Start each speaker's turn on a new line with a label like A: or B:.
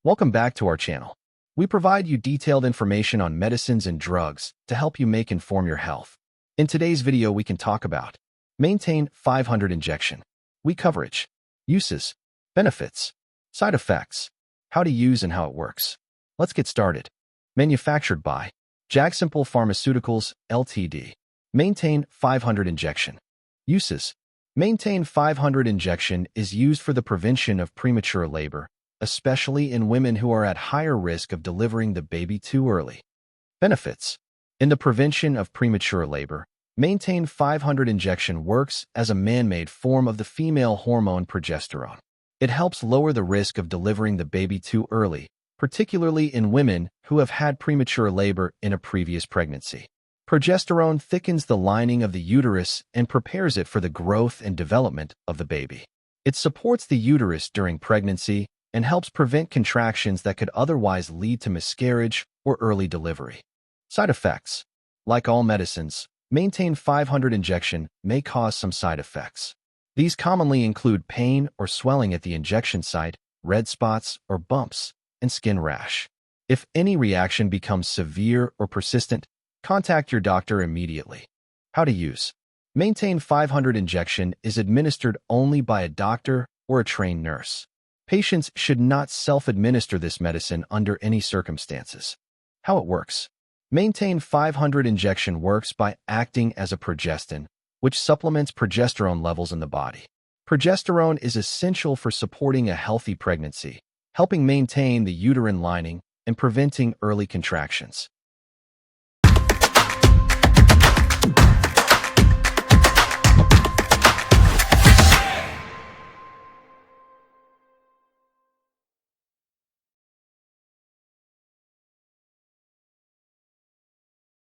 A: Welcome back to our channel. We provide you detailed information on medicines and drugs to help you inform your health. In today's video, we can talk about Maintane 500 injection, weak coverage, uses, benefits, side effects, how to use and how it works. Let's get started. Manufactured by Jagsimple Pharmaceuticals, Ltd. Maintane 500 injection. Uses. Maintane 500 injection is used for the prevention of premature labor, especially in women who are at higher risk of delivering the baby too early. Benefits. In the prevention of premature labor, Maintane 500 injection works as a man-made form of the female hormone progesterone. It helps lower the risk of delivering the baby too early, particularly in women who have had premature labor in a previous pregnancy. Progesterone thickens the lining of the uterus and prepares it for the growth and development of the baby. It supports the uterus during pregnancy and helps prevent contractions that could otherwise lead to miscarriage or early delivery. Side effects. Like all medicines, Maintane 500 injection may cause some side effects. These commonly include pain or swelling at the injection site, red spots or bumps, and skin rash. If any reaction becomes severe or persistent, contact your doctor immediately. How to use. Maintane 500 injection is administered only by a doctor or a trained nurse. Patients should not self-administer this medicine under any circumstances. How it works. Maintane 500 injection works by acting as a progestin, which supplements progesterone levels in the body. Progesterone is essential for supporting a healthy pregnancy, helping maintain the uterine lining and preventing early contractions.